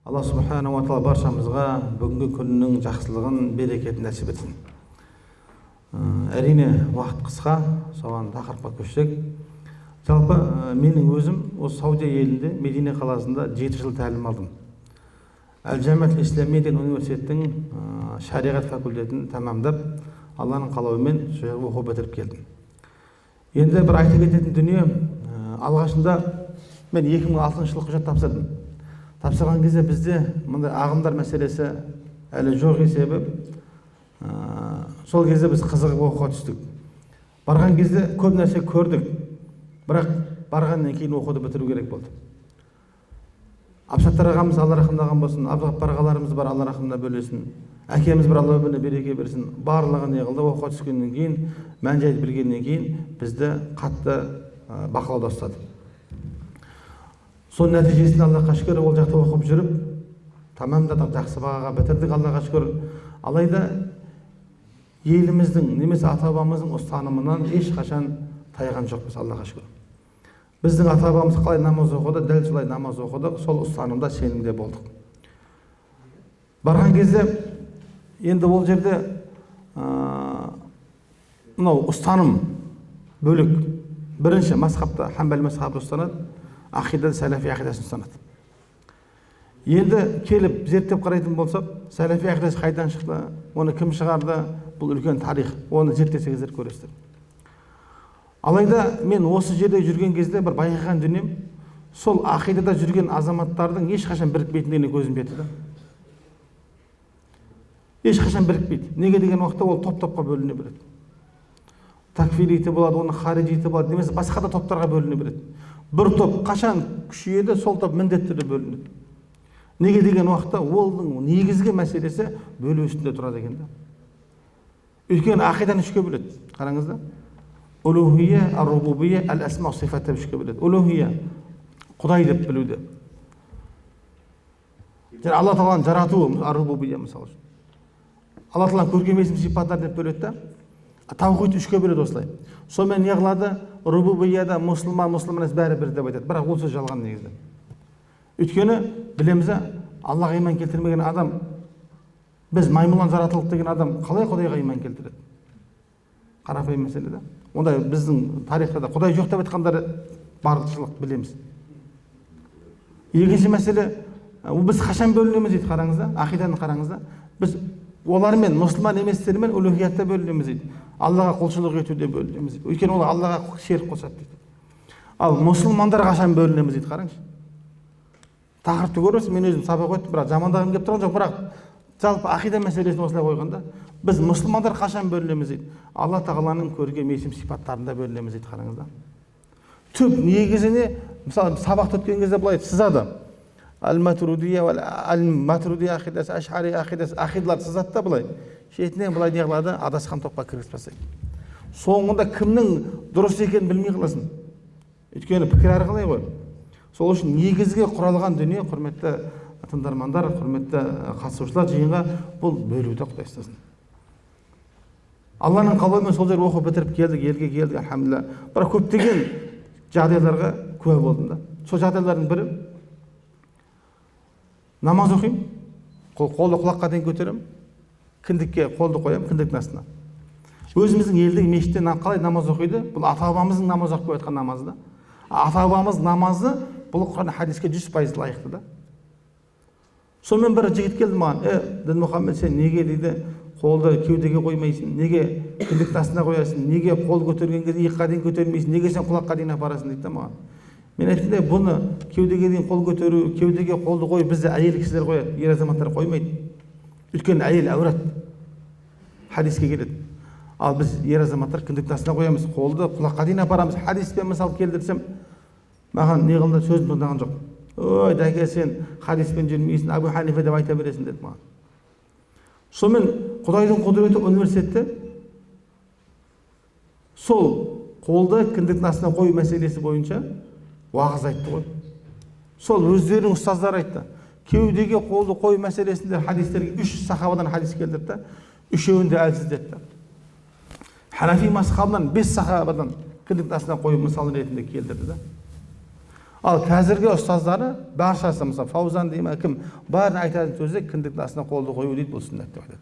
Алла субхана ва тағала баршамызға бүгінгі күннің жақсылығын, берекетін нәсіп етсін. Әрине уақыт қысқа, соған тақырыпқа көшсек. Жалпы менің өзім осы Саудия елінде, Медине қаласында 7 жыл тәлім алдым. Әл-Джамиат Ислами деген университеттің шариғат факультетін тәмамдап, Алланың қалауымен сол оқу бітіріп келдім. Енді бір айта кететін дүние, алғашында мен 2006 жылы құжат тапсырдым. Тапсырған кезде бізде мындай ағымдар мәселесі әлі жоқ есебі, сол кезде біз қызығып оқуға түстік. Барған кезде көп нәрсе көрдік, бірақ барғаннан кейін оқуды бітіру керек болды. Абсаттар ағамыз Алла рахымдаған болсын, Абдығаппар ағаларымыз бар, Алла рахымына бөлесін, әкеміз бір Алла өміріне береке берсін. Барлығы не қылды, оқуға түскеннен кейін, мән-жайды білгеннен кейін бізді қатты бақылауда ұстады. Сол нәтижесінде Аллахқа шүкір, ол жақта оқып жүріп, тамамдадық, жақсы бағаға бітірдік, Аллаға шүкір. Алайда еліміздің, немесе ата-бабамыздың ұстанымынан ешқашан тайған жоқпыз, Аллаға шүкір. Біздің ата-бабамыз қалай намаз оқыды, дәл солай намаз оқыдық, сол ұстанымда сенімде болдық. Барған кезде, енді ол жерде мынау ұстаным бөлік. Бірінші мазхабта Хамбали мазхабы ұстанады, ақидада сәләфи ақидасын ұстанады. Енді келіп зерттеп қарайтын болсақ, сәләфи ақидасы қайдан шықты, оны кім шығарды, бұл үлкен тарих, оны зерттесеңіздер көресіздер. Алайда мен осы жерде жүрген кезде бір байқаған дүнием, сол ақидада жүрген азаматтардың ешқашан бірікпейтіндігіне көзім жетті. Ешқашан бірікпейді. Неге деген уақытта ол топ-топқа бөліне береді. Такфириті болады, оны хариджиті болады, немесе басқа да топтарға бөліне береді. Бір топ қашан күшейеді, сол топ міндетті түрде бөлінеді. Неге деген уақытта олың негізгі мәселесі бөлу үстінде тұрады екен да. Өйткені ақиданы үшке бөледі. Қараңызда. Улухия, ар-рубубия, әл-асма сифат деп үшке бөледі. Улухия Құдай деп білуде. Және Алла тағаланы жаратуы ар-рубубия мысалы. Алла тағаланы көркем есім сипаттар деп бөледі да. Таухид үшке бөледі осылай. Сонымен не қылады? Рубубияда мұсылман емес бәрі бір деп айтады. Бірақ ол сөз жалған негізді. Өйткені білеміз, Аллаға иман келтірмеген адам, біз маймылдан жаратылдық деген адам қалай Құдайға иман келтіреді? Қарапайым мәселе да. Онда біздің тарихта да Құдай жоқ деп айтқандары баршылық білеміз. Екінші мәселе, біз қашан бөлінеміз дейді, қараңызда, ақиданы қараңызда. Біз олармен, мұсылман еместермен улухиятта бөлінеміз дейді. Аллаға құлшылық етуде бөлінеміз дейді. Өйткені ол Аллаға шерік қосады дейді. Ал мұсылмандар қашан бөлінеміз дейді, қараңызшы. Тақырыпты көресіз, мен өзім сабақ өттім, бірақ жамандағым келіп тұрған жоқ, бірақ жалпы ақида мәселесін осылай қойғанда, біз мұсылмандар қашан бөлінеміз дейді. Алла тағаланың көркем есім сипаттарында бөлінеміз дейді, қараңызда. Түп негізіне, мысалы сабақты өткен кезде былай сызады. Әл-Матуридия ақидасы, Аш'ари ақидасы, ақидалар сызады да былай. Шетінен былай не қылады, адасқан топқа кіргізіп тастайды. Соңында кімнің дұрыс екенін білмей қаласың. Өйткені пікір әрқалай ғой. Сол үшін негізге құралған дүние, құрметті тыңдармандар, құрметті қатысушылар, жиынға бұл бөлуді Құдай ұстасын. Алланың қалауымен сол жерде оқып бітіріп келдік, елге келдік, әлхамдулилля. Бірақ көптеген жағдайларға куә болдым да. Сол жағдайлардың бірі, намаз оқимын, қолды құлаққа дейін көтеремін, кіндікке қолды қоямын, кіндіктің астына. Өзіміздің елдегі мешітте қалай намаз оқиды? Бұл ата-бабамыздың намаз оқып жатқан намазы да. Ата-бабамыз намазы бұл Құран хадиске 100% лайықты да. Сонымен бір жігіт келді маған, Дінмұхаммед, сен неге дейді қолды кеудеге қоймайсың, неге кіндіктің астына қоясың, неге қол көтерген кезде иыққа дейін көтермейсің, неге сен құлаққа дейін апарасың дейді маған. Мен айттым, бұны кеудеге дейін қол көтеру, кеудеге қолды қойып бізде әйел кісілер қояды, ер азаматтар қоймайды. Өйткені әйел әурат. Хадиске келеді. Ал біз ер азаматтар кіндіктің астына қоямыз, қолды құлаққа дейін апарамыз. Хадиспен мысал келтірсем, маған не қылды, сөзін тыңдаған жоқ. Ой, дәке, сен хадиспен жүрмейсің, Абу Ханифа деп айта бересің деді маған. Сонымен Құдайдың құдіреті университетте сол қолды кіндіктің астына қою мәселесі бойынша уағыз айтты ғой. Сол өздерінің ұстаздары айтты. Кеудеге қолды қою мәселесінде хадистерге 3 сахабадан хадис келдірді, үшеуінде әлсіз деді. Ханафи мазхабынан 5 сахабадан кіндіктің астына қою мысал ретінде келдірді. Ал қазіргі ұстаздары баршасы, мысалы Фаузан дейме кім, бәрін айтатын сөзі кіндіктің астына қолды қою дейді, бұл сүннет деп айтады.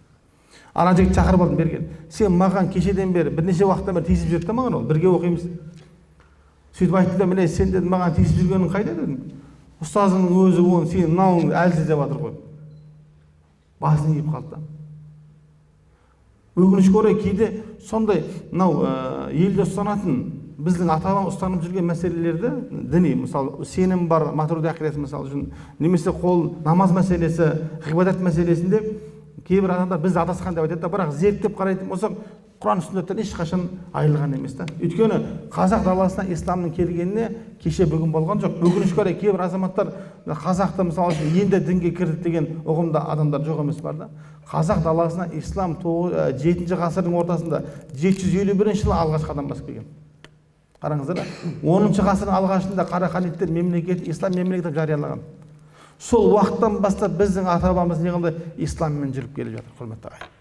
Ана жігіт шақырып алдым берген. Сен маған кешеден бері бірнеше уақыттан бері тиісіп жүрді маған ол, бірге оқимыз. Сөйтіп айтты да, міне сен деді маған тиісіп жүргенің қайда дедім. Ұстазыңның өзі оны сенің мынауың әлсіз деп жатыр ғой. Басын иіп қалды да. Өкінішке орай кейде сондай мынау елде ұстанатын біздің ата-бабамыз ұстанып жүрген мәселелерді, діни, мысалы сенім бар, матруди ақидасы мысалы үшін, немесе қол намаз мәселесі, ғибадат мәселесінде кейбір адамдар біз адасқан деп айтады да, бірақ зерттеп қарайтын болсақ, Құран сүннеттен ешқашан айырылған емес та. Өйткені қазақ даласына исламның келгеніне кеше бүгін болған жоқ. Өкінішке орай кейбір азаматтар қазақты мысалы үшін енді дінге кірді деген ұғымда адамдар жоқ емес бар да. Қазақ даласына ислам 7-ші ғасырдың ортасында 751 жылы алғашқы адам басып келген. Қараңыздар, 10-ші ғасырдың алғашында қара халифтер мемлекет, ислам мемлекетін жариялаған. Сол уақыттан бастап біздің ата-бабамыз неғылды исламмен жүріп келіп жатыр, құрметті ағайын.